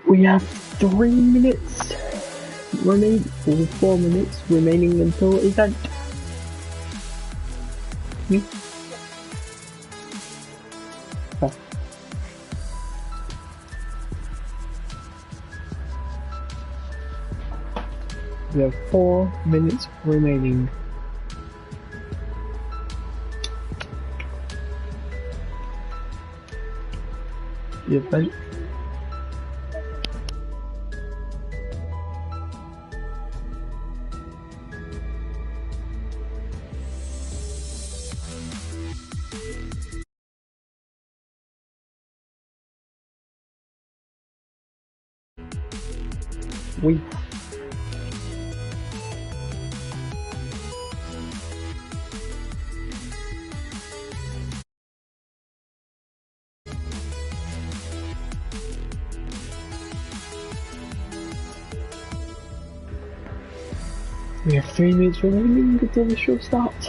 We have 3 minutes remaining, or 4 minutes remaining until event. Oh. We have 4 minutes remaining. The event. We have 3 minutes remaining until the show starts.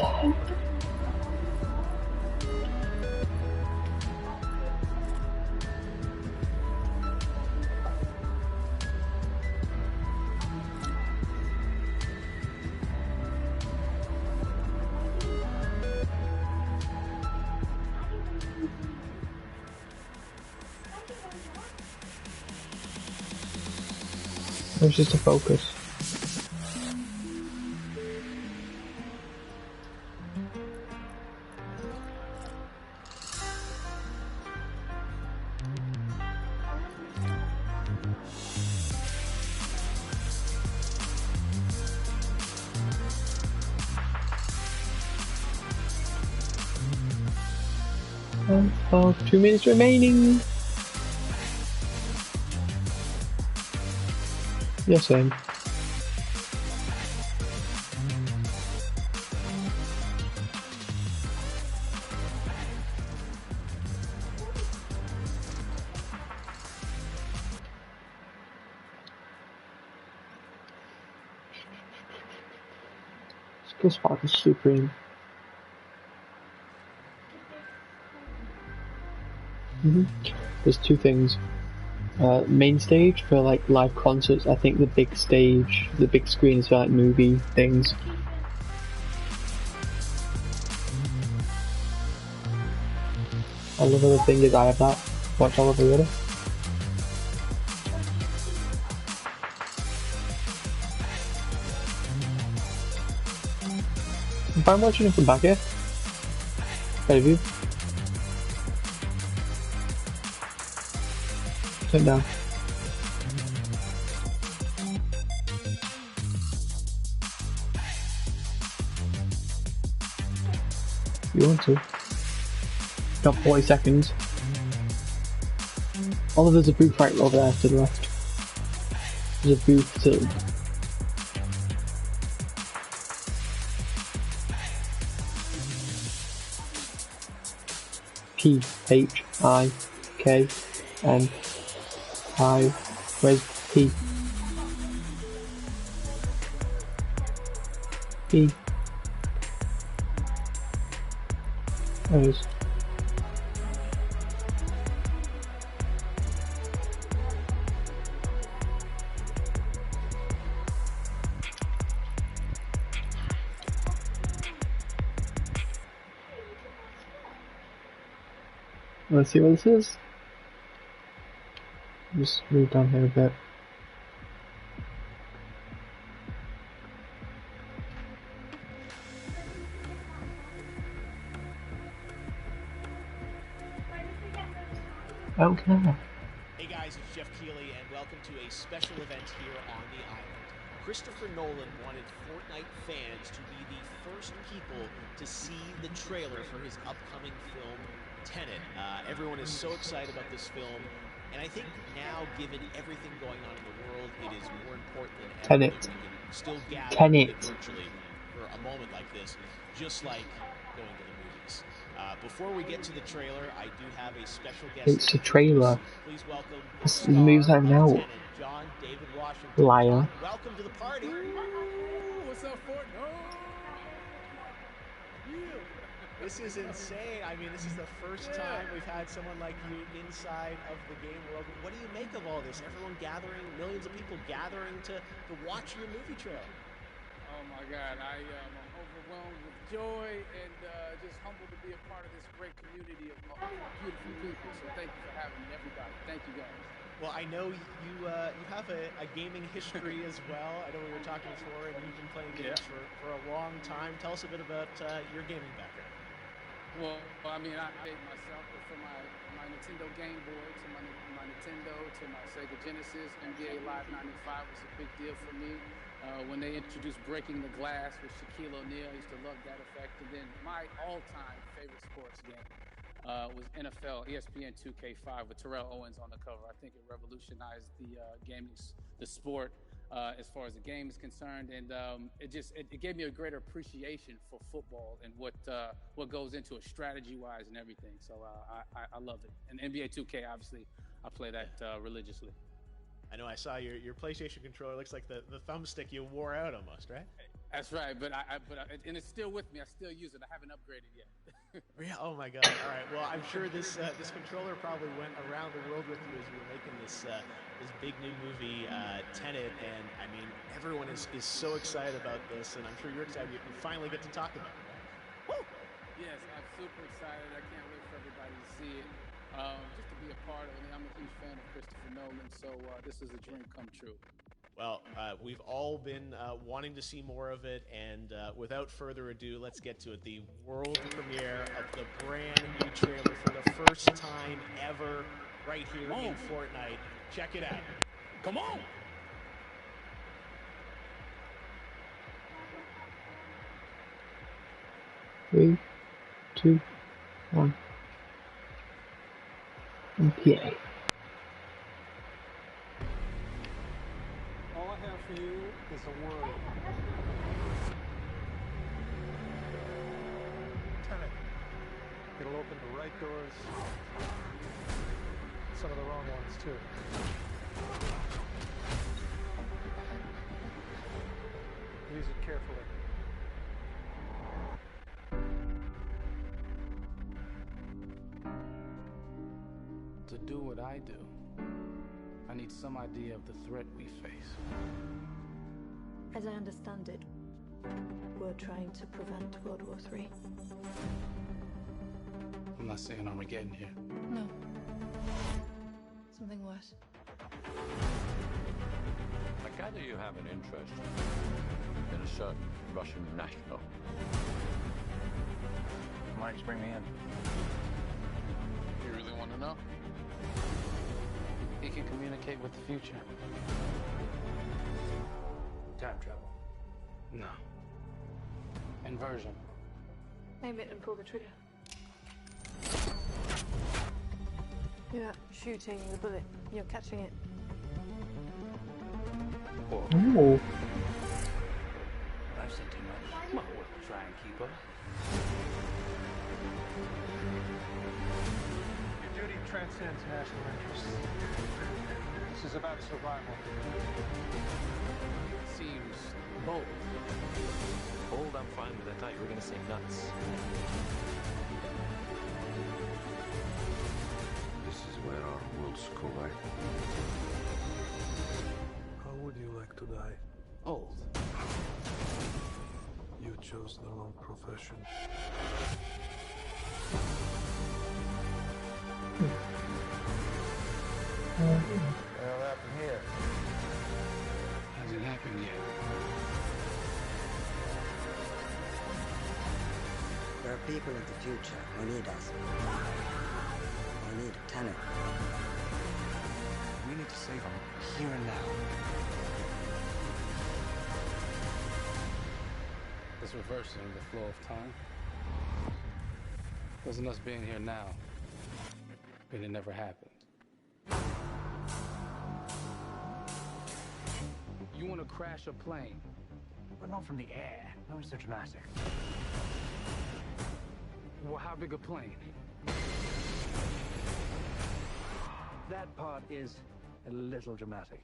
It's just a focus. Oh, 2 minutes remaining. Yeah, same. Let's go spot the Supreme. There's 2 things. Main stage for like live concerts. I think the big stage, the big screen is for like movie things. I love the thing is I have that. Watch all of it later. If I'm watching it from back here, better view. Sit down. You want to? Got 40 seconds. Oh, there's a booth right over there to the left. There's a booth to... P-H-I-K-N-I. Where's P? P. There it is. Let's see what this is. Just move down here a bit. I don't care. Hey guys, it's Jeff Keighley and welcome to a special event here on the island. Christopher Nolan wanted Fortnite fans to be the first people to see the trailer for his upcoming film, Tenet. Everyone is so excited about this film, and I think now, given everything going on in the world, it is more important than ever Tenet. that we can still gather virtually for a moment like this, just like going to the movies. Before we get to the trailer, I do have a special guest. It's a trailer. Please welcome The movie's out now. John David Washington. Liar. Welcome to the party. What's up, Fortnite? This is insane. I mean, this is the first time we've had someone like you inside of the game world. What do you make of all this? Everyone gathering, millions of people gathering to watch your movie trailer. Oh my God, I am overwhelmed with joy and just humbled to be a part of this great community of beautiful people. So thank you for having me, everybody. Thank you guys. Well, I know you have a gaming history as well. I know we were talking before, and you've been playing games for a long time. Tell us a bit about your gaming background. Well, I mean, I made myself from my Nintendo Game Boy to my Nintendo to my Sega Genesis. NBA Live 95 was a big deal for me. When they introduced Breaking the Glass with Shaquille O'Neal, I used to love that effect. And then my all-time favorite sports game was NFL ESPN 2K5 with Terrell Owens on the cover. I think it revolutionized the sport as far as the game is concerned, and it gave me a greater appreciation for football and what goes into it strategy-wise and everything. So I love it. And NBA 2K, obviously, I play that religiously. I know I saw your PlayStation controller. Looks like the thumbstick you wore out almost, right? That's right, but and it's still with me. I still use it. I haven't upgraded yet. Yeah. Oh my God. All right. Well, I'm sure this controller probably went around the world with you as you were making this big new movie, Tenet, and I mean everyone is so excited about this, and I'm sure you're excited. You finally get to talk about it. Right? Woo! Yes, I'm super excited. I can't wait for everybody to see it. Just to be a part of it. I'm a huge fan of Christopher Nolan, so this is a dream come true. Well, we've all been wanting to see more of it, and without further ado, let's get to it. The world premiere of the brand new trailer for the first time ever right here in Fortnite. Check it out. Come on! 3, 2, 1. Okay. All I have for you is a word. Tenet. It'll open the right doors, some of the wrong ones too. Use it carefully. To do what I do, I need some idea of the threat we face. As I understand it, we're trying to prevent World War III. I'm not saying Armageddon here. No. Something worse. I gather you have an interest in a certain Russian national. Marks, bring me in. You really want to know? He can communicate with the future. Time travel. No. Inversion. Aim it and pull the trigger. You're not shooting the bullet, you're catching it. Whoa. Oh. I've seen too much. Not worth trying to keep up. Your duty transcends national interests. This is about survival. Seems bold. Bold, I'm fine with. I thought you were going to say nuts. This is where our worlds collide. How would you like to die? Old. You chose the wrong profession. What'll happen here? Hasn't happened yet. There are people in the future who need us. They need Tenet. We need to save them here and now. It's reversing the flow of time. Doesn't us being here now mean it never happened? You want to crash a plane? But not from the air. No, it's so dramatic. Well, how big a plane? That part is a little dramatic.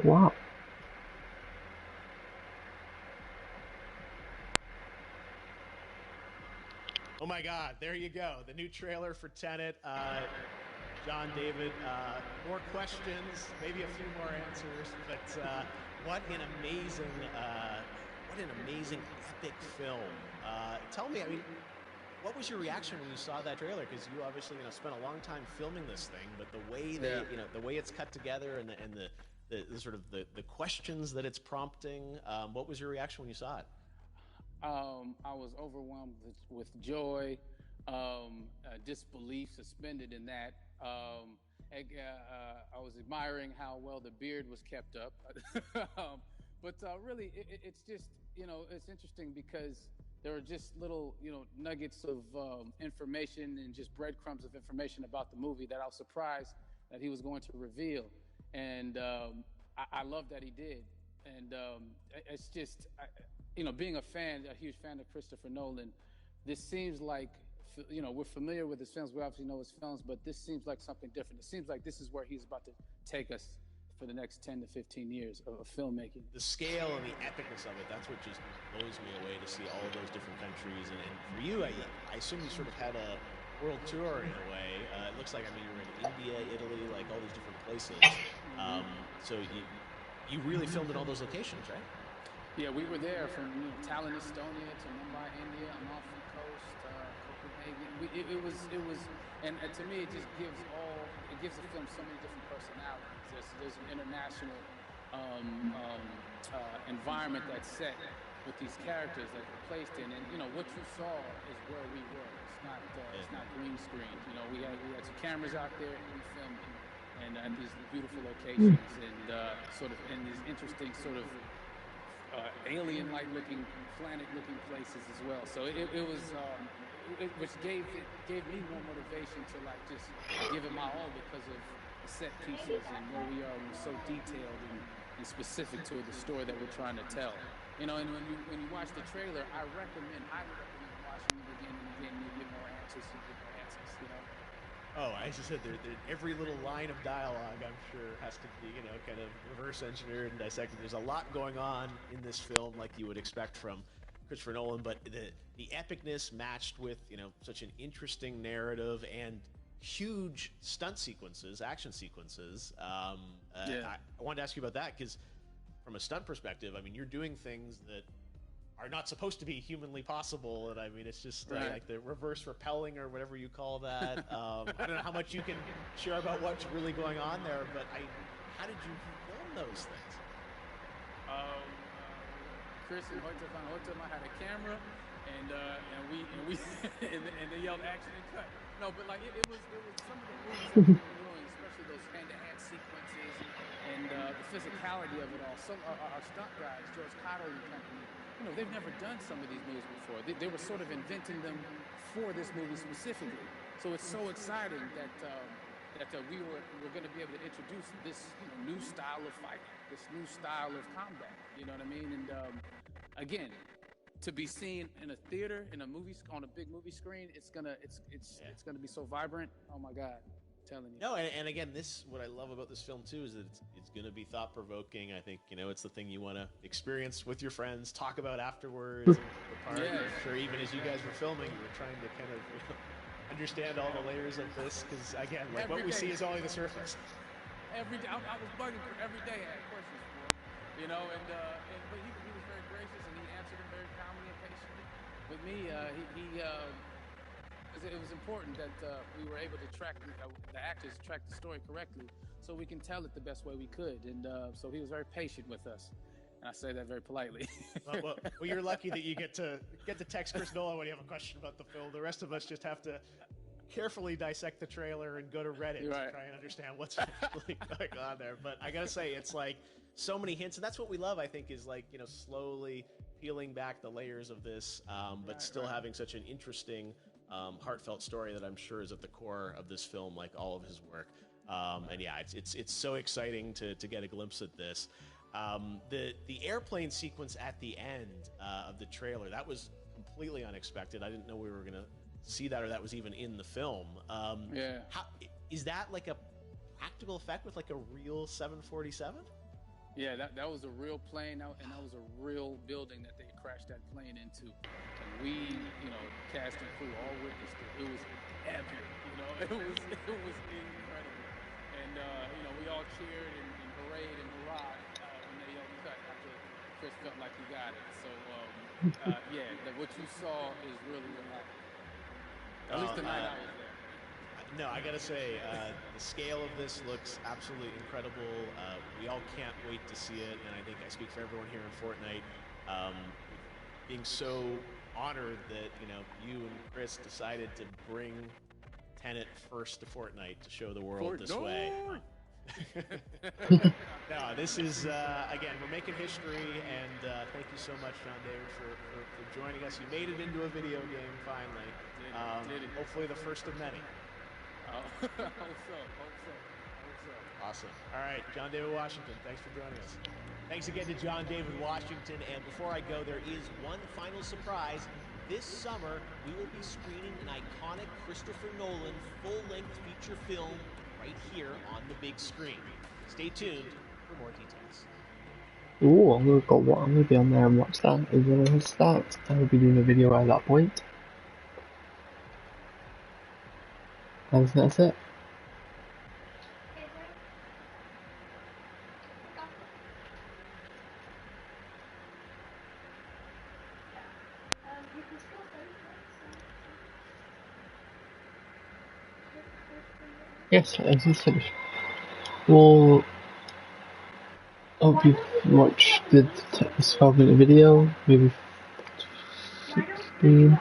Wow. Oh my God, there you go. The new trailer for Tenet. John David, more questions, maybe a few more answers, but what an amazing epic film. Tell me, I mean, what was your reaction when you saw that trailer? Because you obviously, spent a long time filming this thing, but the way the way it's cut together and the sort of the questions that it's prompting, what was your reaction when you saw it? I was overwhelmed with joy, disbelief, suspended in that. I was admiring how well the beard was kept up. But really, it's just, it's interesting because there are just little, nuggets of information and just breadcrumbs of information about the movie that I was surprised that he was going to reveal. And I love that he did. And it's just, being a huge fan of Christopher Nolan, this seems like, we're familiar with his films. We obviously know his films, but this seems like something different. It seems like this is where he's about to take us for the next 10 to 15 years of filmmaking. The scale and the epicness of it, that's what just blows me away, to see all of those different countries. And for you, I assume you sort of had a world tour in a way. It looks like, you were in India, Italy, like all these different places. So you really filmed in all those locations, right? Yeah, we were there from Tallinn, Estonia to Mumbai, India, Amalfi Coast, Copenhagen. It was, and to me, it just gives the film so many different personalities. There's an international environment that's set with these characters that are placed in, and what you saw is where we were. It's not green screen. We had some cameras out there, and we filmed and at these beautiful locations and sort of in these interesting sort of alien-like looking, planet-looking places as well. So it was, which gave me more motivation to just give it my all because of the set pieces and where we are. We're so detailed and specific to the story that we're trying to tell. And when you watch the trailer, I highly recommend watching it again and again. You get more answers. Oh, as you said, every little line of dialogue, I'm sure, has to be, kind of reverse engineered and dissected. There's a lot going on in this film, like you would expect from Christopher Nolan, but the epicness matched with, such an interesting narrative and huge stunt sequences, action sequences. I wanted to ask you about that because, from a stunt perspective, you're doing things that are not supposed to be humanly possible, and it's just like the reverse rappelling or whatever you call that. I don't know how much you can share about what's really going on there, but how did you film those things? Chris and Hoyte had a camera, and we and they yelled action and cut. No, but it was some of the movies that we were doing, especially those hand-to-hand sequences and the physicality of it all. Some our stunt guys, George Cottle and company, they've never done some of these movies before. They were sort of inventing them for this movie specifically. So it's so exciting that we're going to be able to introduce this new style of fighting, this new style of combat. You know what I mean? And again, to be seen in a theater, in a movie, on a big movie screen, it's gonna be so vibrant. Oh my God. Telling you. No, and again, what I love about this film too is that it's going to be thought provoking. I think it's the thing you want to experience with your friends, talk about afterwards. I'm sure even as you guys were filming, you were trying to kind of understand all the layers of this because again, what we see is only the surface. Every day, I was bugging every day. I had questions for him, but he was very gracious and he answered them very calmly and patiently. With me, it was important that we were able to the actors track the story correctly so we can tell it the best way we could. And so he was very patient with us. And I say that very politely. well, you're lucky that you get to text Chris Nolan when you have a question about the film. The rest of us just have to carefully dissect the trailer and go to Reddit to try and understand what's really going on there. But I gotta say, it's so many hints, and that's what we love, I think, is slowly peeling back the layers of this, but still having such an interesting heartfelt story that I'm sure is at the core of this film, like all of his work. And yeah, it's so exciting to get a glimpse at this. The airplane sequence at the end of the trailer, that was completely unexpected. I didn't know we were gonna see that, or that was even in the film. How is that like a practical effect with a real 747? Yeah, that was a real plane, and that was a real building that they crashed that plane into. And we, cast and crew all witnessed it. It was epic, it was incredible. And we all cheered and hooray and hurrah when they yelled cut after Chris felt like he got it. So what you saw is really what happened. At least the night I was there. No, I gotta say, the scale of this looks absolutely incredible. We all can't wait to see it, and I think I speak for everyone here in Fortnite. Being so honored that you and Chris decided to bring Tenet first to Fortnite to show the world this way. No, this is again, we're making history, and thank you so much, John David, for joining us. You made it into a video game finally. Hopefully the first of many. Hope so. Awesome. All right, John David Washington, thanks for joining us. Thanks again to John David Washington. And before I go, there is one final surprise. This summer, we will be screening an iconic Christopher Nolan full-length feature film right here on the big screen. Stay tuned for more details. Ooh, I'm gonna be on there and watch that. Is when it starts, I will be doing a video at that point. And that's it. Yes, it's just finished. Well, hope you've watched this 12-minute video, maybe 16.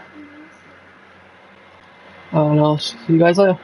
And I'll see you guys later.